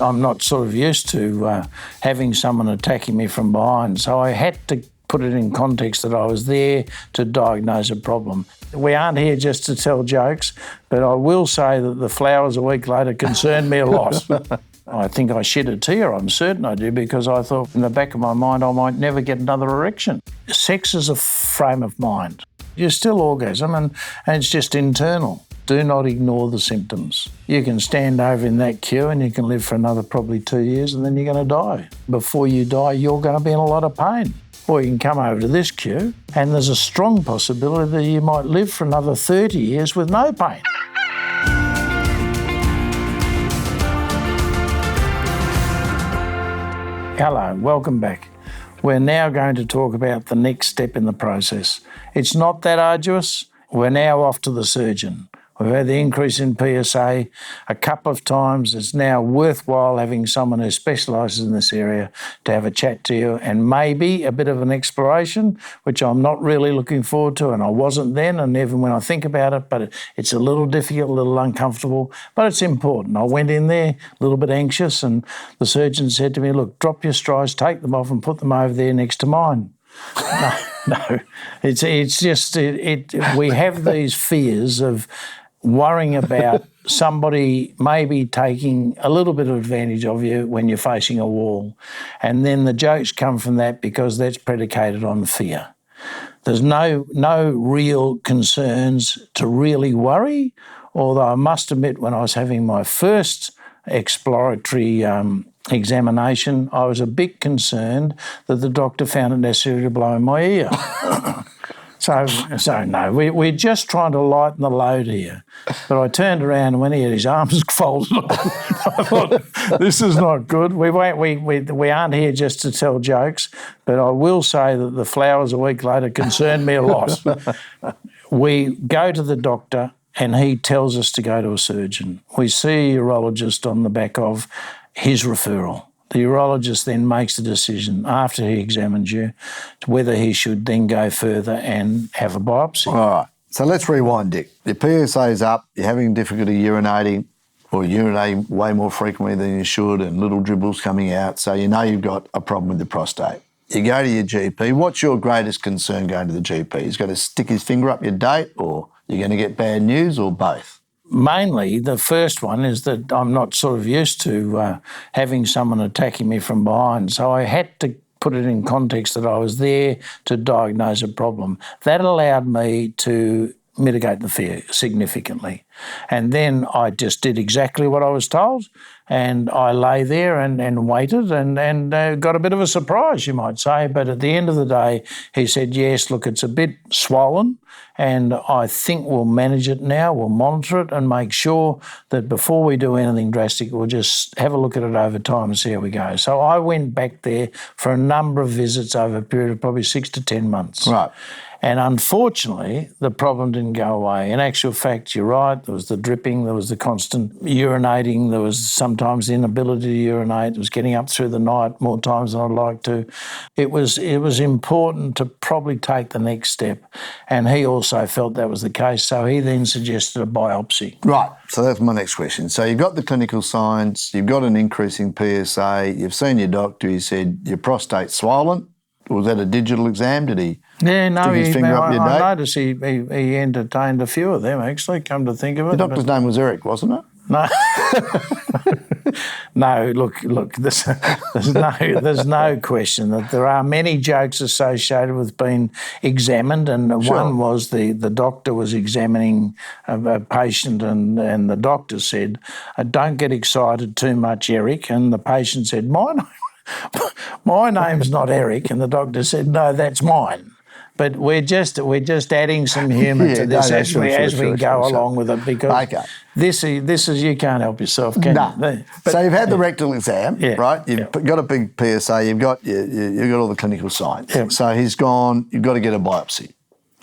I'm not sort of used to having someone attacking me from behind, so I had to put it in context that I was there to diagnose a problem. We aren't here just to tell jokes, but I will say that the flowers a week later concerned me a lot. I think I shed a tear, I'm certain I did, because I thought in the back of my mind I might never get another erection. Sex is a frame of mind. You still orgasm and it's just internal. Do not ignore the symptoms. You can stand over in that queue and you can live for another probably 2 years and then you're going to die. Before you die, you're going to be in a lot of pain. Or you can come over to this queue and there's a strong possibility that you might live for another 30 years with no pain. Hello, welcome back. We're now going to talk about the next step in the process. It's not that arduous. We're now off to the surgeon. We've had the increase in PSA a couple of times. It's now worthwhile having someone who specialises in this area to have a chat to you and maybe a bit of an exploration, which I'm not really looking forward to, and I wasn't then, and even when I think about it, but it's a little difficult, a little uncomfortable, but it's important. I went in there a little bit anxious, and the surgeon said to me, look, drop your strides, take them off and put them over there next to mine. No, it's just, we have these fears of worrying about somebody maybe taking a little bit of advantage of you when you're facing a wall. And then the jokes come from that because that's predicated on fear. There's no real concerns to really worry, although I must admit when I was having my first exploratory examination, I was a bit concerned that the doctor found it necessary to blow in my ear. So no, we're just trying to lighten the load here. But I turned around and when he had his arms folded on, I thought, this is not good. We aren't here just to tell jokes, but I will say that the flowers a week later concerned me a lot. We go to the doctor and he tells us to go to a surgeon. We see a urologist on the back of his referral. The urologist then makes the decision after he examines you to whether he should then go further and have a biopsy. All right. So let's rewind, Dick. Your PSA is up, you're having difficulty urinating or urinating way more frequently than you should and little dribbles coming out, so you know you've got a problem with the prostate. You go to your GP. What's your greatest concern going to the GP? He's got to stick his finger up your date, or you're going to get bad news, or both? Mainly, the first one is that I'm not sort of used to having someone attacking me from behind, so I had to put it in context that I was there to diagnose a problem. That allowed me to mitigate the fear significantly. And then I just did exactly what I was told, and I lay there and waited and got a bit of a surprise, you might say. But at the end of the day, he said, yes, look, it's a bit swollen, and I think we'll manage it now, we'll monitor it and make sure that before we do anything drastic, we'll just have a look at it over time and see how we go. So I went back there for a number of visits over a period of probably 6 to 10 months. Right. And unfortunately, the problem didn't go away. In actual fact, you're right, there was the dripping, there was the constant urinating, there was sometimes the inability to urinate, it was getting up through the night more times than I'd like to. It was important to probably take the next step. And he also felt that was the case, so he then suggested a biopsy. Right, so that's my next question. So you've got the clinical signs, you've got an increasing PSA, you've seen your doctor, he said your prostate's swollen. Was that a digital exam? Did he stick his finger up your date? I noticed he entertained a few of them, actually, come to think of it. The doctor's name was Eric, wasn't it? No. No, look, there's no question that there are many jokes associated with being examined, and Sure. One was the doctor was examining a patient and the doctor said, don't get excited too much, Eric, and the patient said, my name's not Eric, and the doctor said, no, that's mine. But we're just adding some humour to this as we go along with it, because this is you can't help yourself, can you? So you've had the rectal exam, Yeah, right? You've got a big PSA. You've got all the clinical signs. Yeah. So he's gone. You've got to get a biopsy,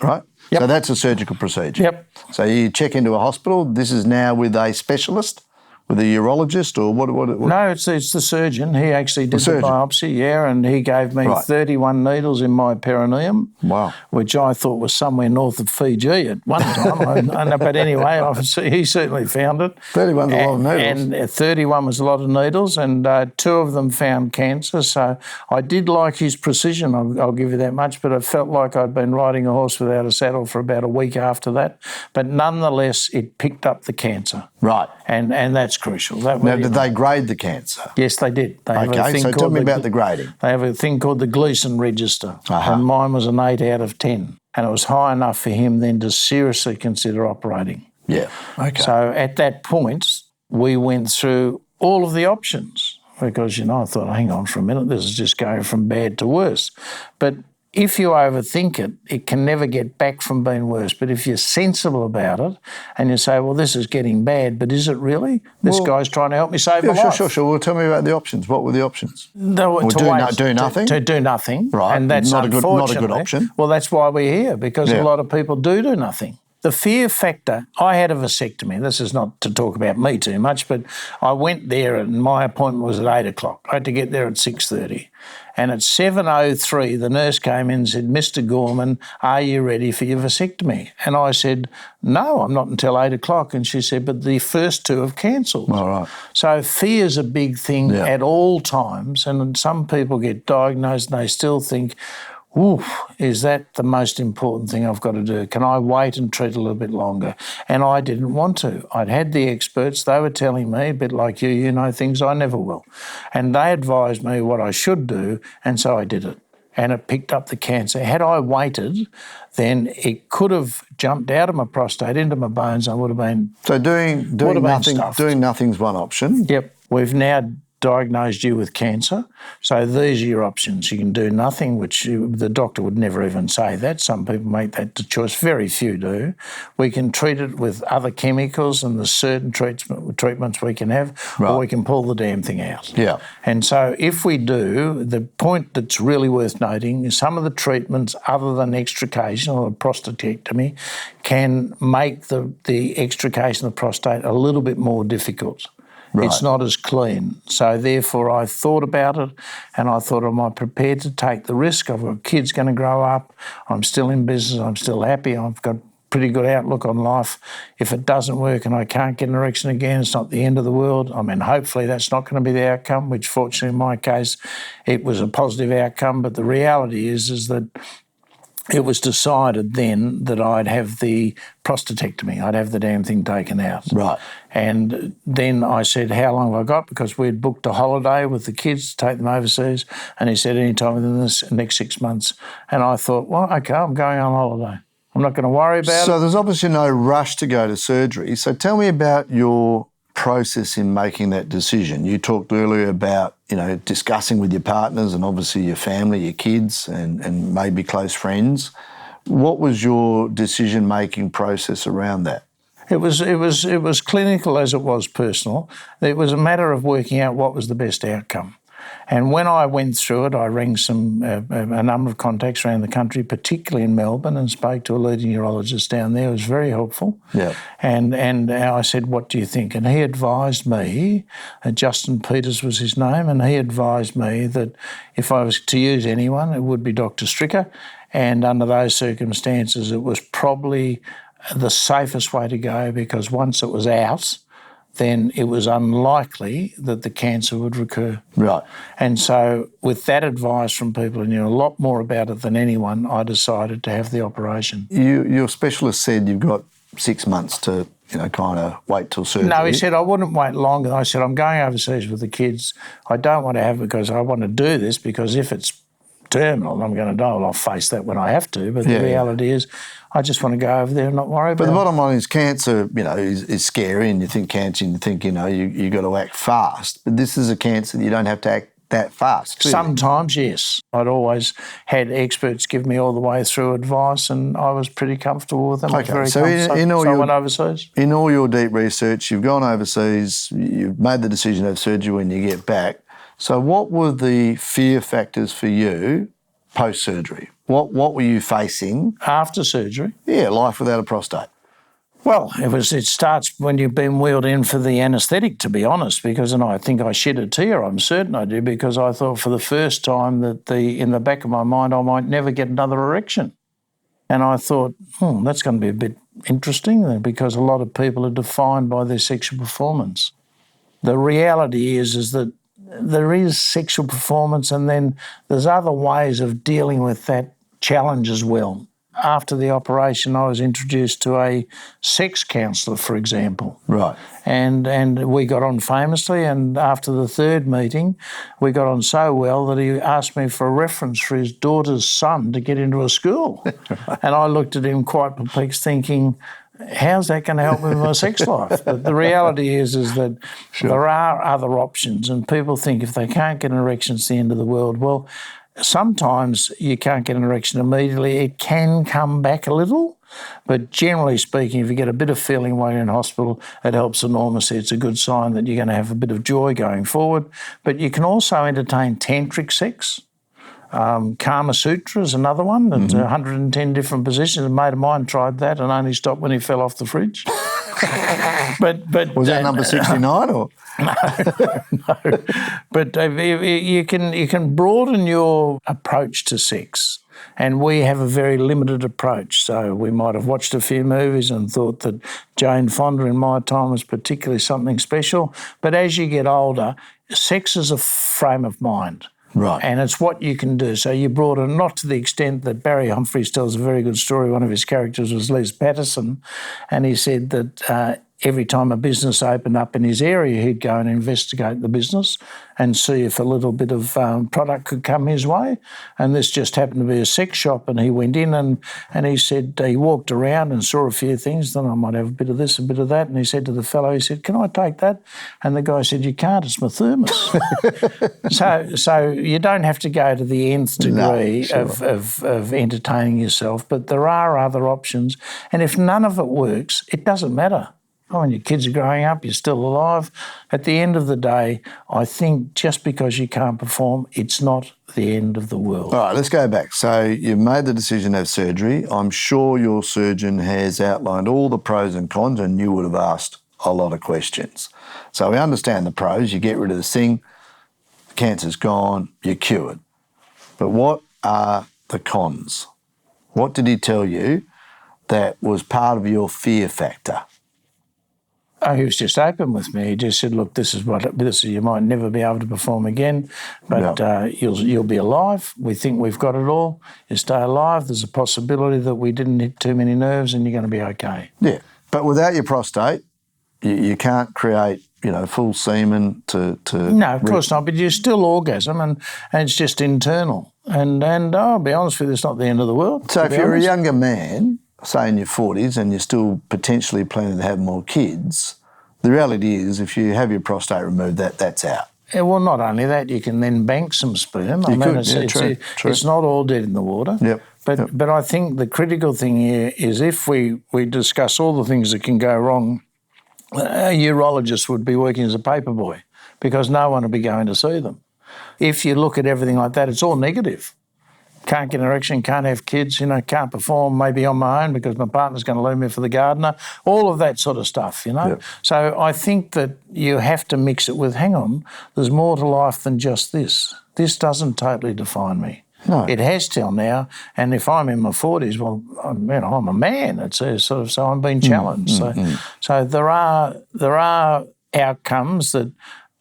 right? Yep. So that's a surgical procedure. Yep. So you check into a hospital. This is now with a specialist, With a urologist or what? No, it's the surgeon. He actually did the surgeon? biopsy, and he gave me 31 needles in my perineum. Wow. Which I thought was somewhere north of Fiji at one time. But anyway, he certainly found it. 31's a lot of needles. And 31 was a lot of needles, and 2 of them found cancer. So I did like his precision, I'll give you that much, but it felt like I'd been riding a horse without a saddle for about a week after that. But nonetheless, it picked up the cancer. Right. And that's crucial. Now, did they grade the cancer? Yes, they did. They have a Okay, thing so tell called me about the grading. They have a thing called the Gleason Register, and mine was an 8 out of 10, and it was high enough for him then to seriously consider operating. Yeah, okay. So at that point, we went through all of the options because, I thought, hang on for a minute, this is just going from bad to worse. But if you overthink it, it can never get back from being worse. But if you're sensible about it and you say, well, this is getting bad, but is it really? This guy's trying to help me save my life. Sure. Well, tell me about the options. What were the options? Do nothing? To do nothing. Right. And that's not a good option. Well, that's why we're here, because a lot of people do nothing. The fear factor, I had a vasectomy. This is not to talk about me too much, but I went there and my appointment was at 8 o'clock. I had to get there at 6:30. And at 7:03, the nurse came in and said, Mr. Gorman, are you ready for your vasectomy? And I said, no, I'm not until 8 o'clock. And she said, but the first 2 have cancelled. All right. So fear is a big thing at all times. And some people get diagnosed and they still think, ooh, is that the most important thing I've got to do? Can I wait and treat a little bit longer? And I didn't want to. I'd had the experts. They were telling me, a bit like you know things I never will. And they advised me what I should do, and so I did it. And it picked up the cancer. Had I waited, then it could have jumped out of my prostate into my bones. I would have been doing nothing's one option. Yep. We've now diagnosed you with cancer. So these are your options. You can do nothing, which the doctor would never even say that. Some people make that choice. Very few do. We can treat it with other chemicals, and there's certain treatments we can have, or we can pull the damn thing out. Yeah. And so if we do, the point that's really worth noting is some of the treatments other than extrication or prostatectomy can make the extrication of the prostate a little bit more difficult. Right. It's not as clean. So therefore I thought about it and I thought, am I prepared to take the risk? I've got kids going to grow up. I'm still in business. I'm still happy. I've got pretty good outlook on life. If it doesn't work and I can't get an erection again, it's not the end of the world. I mean, hopefully that's not going to be the outcome, which fortunately in my case, it was a positive outcome. But the reality is that it was decided then that I'd have the prostatectomy. I'd have the damn thing taken out. Right. And then I said, how long have I got? Because we'd booked a holiday with the kids to take them overseas. And he said, any time within the next 6 months. And I thought, well, okay, I'm going on holiday. I'm not going to worry about it. So there's obviously no rush to go to surgery. So tell me about your process in making that decision. You talked earlier about, discussing with your partners and obviously your family, your kids and maybe close friends. What was your decision-making process around that? It was clinical as it was personal. It was a matter of working out what was the best outcome. And when I went through it, I rang a number of contacts around the country, particularly in Melbourne, and spoke to a leading urologist down there. It was very helpful. Yeah. And I said, what do you think? And he advised me, Justin Peters was his name, and he advised me that if I was to use anyone, it would be Dr. Stricker. And under those circumstances, it was probably the safest way to go, because once it was out, then it was unlikely that the cancer would recur. Right. And so with that advice from people who knew a lot more about it than anyone, I decided to have the operation. Your specialist said you've got 6 months to, kind of wait till surgery. No, he said I wouldn't wait longer. I said, I'm going overseas with the kids. I don't want to have it because I want to do this, because if it's terminal, I'm going to die. Well, I'll face that when I have to. But the reality is, I just want to go over there and not worry about it. But the bottom line is cancer, is scary, and you think cancer and you think, you got to act fast. But this is a cancer that you don't have to act that fast. Clearly. Sometimes, yes. I'd always had experts give me all the way through advice, and I was pretty comfortable with them. Okay, so I went overseas. In all your deep research, you've gone overseas, you've made the decision to have surgery when you get back. So what were the fear factors for you post-surgery? What were you facing? After surgery? Yeah, life without a prostate. Well, it starts when you've been wheeled in for the anaesthetic, to be honest, because, and I think I shed a tear, I'm certain I did, because I thought for the first time that in the back of my mind I might never get another erection. And I thought, that's going to be a bit interesting because a lot of people are defined by their sexual performance. The reality is that there is sexual performance and then there's other ways of dealing with that challenge as well. After the operation, I was introduced to a sex counsellor, for example. Right. And we got on famously, and after the third meeting, we got on so well that he asked me for a reference for his daughter's son to get into a school. Right. And I looked at him quite perplexed, thinking, how's that going to help me with my sex life? But the reality is that there are other options, and people think if they can't get an erection, it's the end of the world. Well, sometimes you can't get an erection immediately. It can come back a little, but generally speaking, if you get a bit of feeling while you're in hospital, it helps enormously. It's a good sign that you're going to have a bit of joy going forward. But you can also entertain tantric sex. Kama Sutra is another one. That's 110 different positions. A mate of mine tried that and only stopped when he fell off the fridge. but was that number 69 or? No. But you can broaden your approach to sex. And we have a very limited approach. So we might have watched a few movies and thought that Jane Fonda in my time was particularly something special. But as you get older, sex is a frame of mind. Right. And it's what you can do. So you broaden, not to the extent that Barry Humphries tells a very good story. One of his characters was Les Patterson, and he said that every time a business opened up in his area, he'd go and investigate the business and see if a little bit of product could come his way. And this just happened to be a sex shop, and he went in and he said, he walked around and saw a few things, then I might have a bit of this, a bit of that. And he said to the fellow, he said, can I take that? And the guy said, you can't, it's my thermos. So you don't have to go to the nth degree of entertaining yourself, but there are other options. And if none of it works, it doesn't matter. When your kids are growing up, you're still alive. At the end of the day, I think just because you can't perform, it's not the end of the world. All right, let's go back. So you've made the decision to have surgery. I'm sure your surgeon has outlined all the pros and cons, and you would have asked a lot of questions. So we understand the pros. You get rid of the thing, the cancer's gone, you're cured. But what are the cons? What did he tell you that was part of your fear factor? Oh, he was just open with me. He just said, look, this is you might never be able to perform again, but you'll be alive. We think we've got it all. You stay alive. There's a possibility that we didn't hit too many nerves and you're going to be okay. Yeah, but without your prostate, you can't create, full semen to... No, of course not, but you still orgasm and it's just internal. And I'll be honest with you, it's not the end of the world. So if you're a younger man, say in your 40s, and you're still potentially planning to have more kids, the reality is if you have your prostate removed, that's out. Yeah, well, not only that, you can then bank some sperm. True. It's not all dead in the water. Yep. But I think the critical thing here is if we discuss all the things that can go wrong, a urologist would be working as a paper boy because no one would be going to see them. If you look at everything like that, it's all negative. Can't get an erection, can't have kids, can't perform maybe on my own because my partner's going to leave me for the gardener, all of that sort of stuff, Yep. So I think that you have to mix it with, hang on, there's more to life than just this. This doesn't totally define me. No. It has till now, and if I'm in my 40s, well, I'm a man. It's so I'm being challenged. So there are outcomes that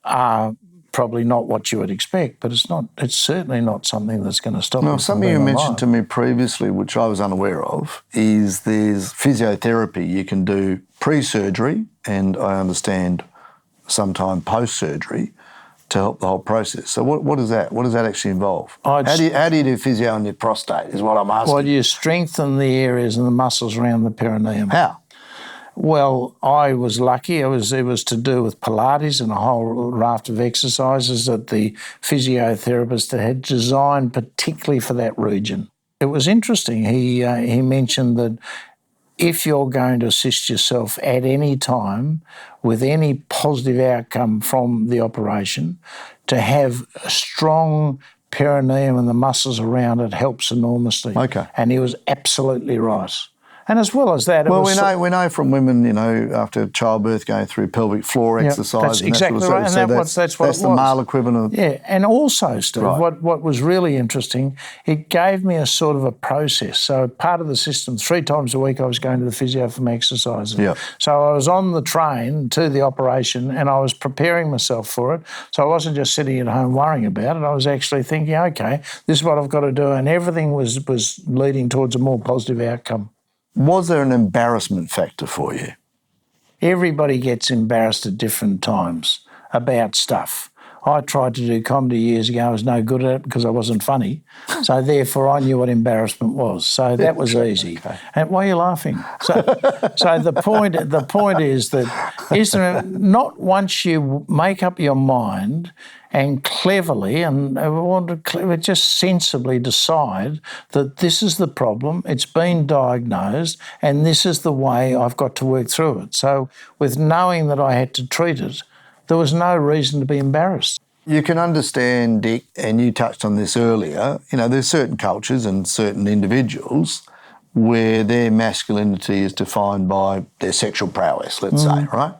are probably not what you would expect, but it's certainly not something that's going to stop you. Something you mentioned to me previously, which I was unaware of, is there's physiotherapy you can do pre-surgery and I understand sometime post-surgery to help the whole process. So what is that? What does that actually involve? How do you do physio on your prostate is what I'm asking. Well, you strengthen the areas and the muscles around the perineum. How? Well, I was lucky. It was to do with Pilates and a whole raft of exercises that the physiotherapist had designed particularly for that region. It was interesting. He mentioned that if you're going to assist yourself at any time with any positive outcome from the operation, to have a strong perineum and the muscles around it helps enormously. Okay. And he was absolutely right. And as well as that, it Well, was we know from women, after childbirth, going through pelvic floor exercise. that's and exactly that sort right. of And stuff. that's what it was. That's the male equivalent of... Yeah, and also, Steve, Right. what was really interesting, it gave me a sort of a process. So part of the system, 3 times a week I was going to the physio for my exercises. Yeah. So I was on the train to the operation and I was preparing myself for it. So I wasn't just sitting at home worrying about it. I was actually thinking, okay, this is what I've got to do. And everything was leading towards a more positive outcome. Was there an embarrassment factor for you? Everybody gets embarrassed at different times about stuff. I tried to do comedy years ago. I was no good at it because I wasn't funny. So therefore I knew what embarrassment was. So that was easy. Okay. And why are you laughing? So the point is that not once you make up your mind and cleverly and just sensibly decide that this is the problem, it's been diagnosed, and this is the way I've got to work through it. So with knowing that I had to treat it, there was no reason to be embarrassed. You can understand, Dick, and you touched on this earlier, there's certain cultures and certain individuals where their masculinity is defined by their sexual prowess, let's say, right?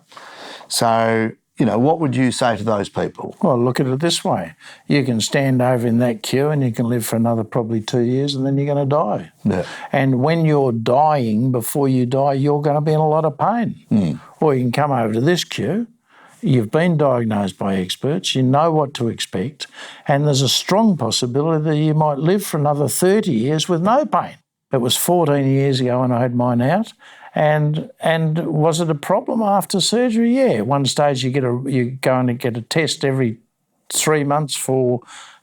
So, what would you say to those people? Well, look at it this way. You can stand over in that queue and you can live for another probably 2 years and then you're going to die. Yeah. And when you're dying, before you die, you're going to be in a lot of pain. Or you can come over to this queue. You've been diagnosed by experts, you know what to expect, and there's a strong possibility that you might live for another 30 years with no pain. It was 14 years ago when I had mine out, and was it a problem after surgery? Yeah. At one stage you go and get a test every 3 months for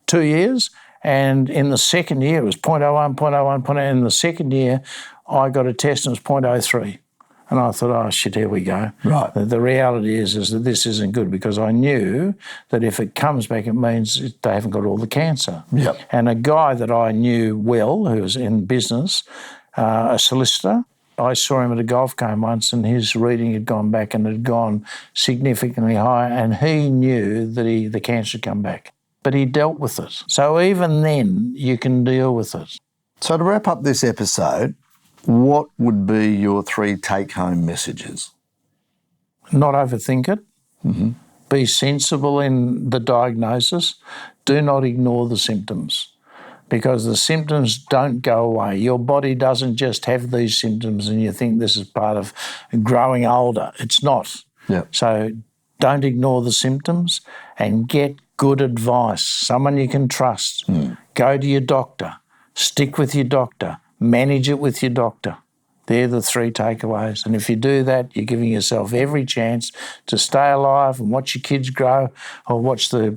2 years, and in the second year it was 0.01, 0.01, in the second year I got a test and it was 0.03. And I thought, oh, shit, here we go. Right. The reality is that this isn't good because I knew that if it comes back, it means they haven't got all the cancer. Yep. And a guy that I knew well, who was in business, a solicitor, I saw him at a golf game once and his reading had gone back and had gone significantly higher, and he knew that the cancer had come back. But he dealt with it. So even then, you can deal with it. So to wrap up this episode, what would be your 3 take-home messages? Not overthink it. Mm-hmm. Be sensible in the diagnosis. Do not ignore the symptoms because the symptoms don't go away. Your body doesn't just have these symptoms and you think this is part of growing older. It's not. Yep. So don't ignore the symptoms and get good advice, someone you can trust. Go to your doctor. Stick with your doctor. Manage it with your doctor. They're the 3 takeaways. And if you do that, you're giving yourself every chance to stay alive and watch your kids grow or watch the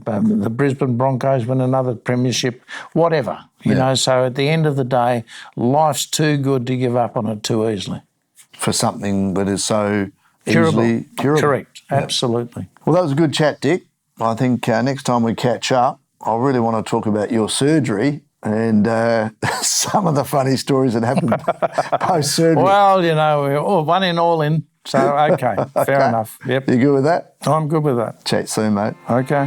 Brisbane Broncos win another premiership, whatever. You know, so at the end of the day, life's too good to give up on it too easily. For something that is so easily curable. Correct, absolutely. Well, that was a good chat, Dick. I think next time we catch up, I really want to talk about your surgery and some of the funny stories that happened post-surgery. Well, we're one in, all in. So, okay, fair enough. Yep. You good with that? I'm good with that. Chat soon, mate. Okay.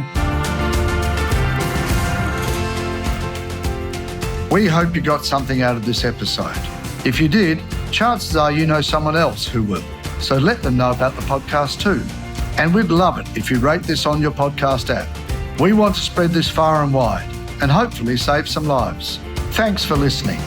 We hope you got something out of this episode. If you did, chances are you know someone else who will. So let them know about the podcast too. And we'd love it if you rate this on your podcast app. We want to spread this far and wide and hopefully save some lives. Thanks for listening.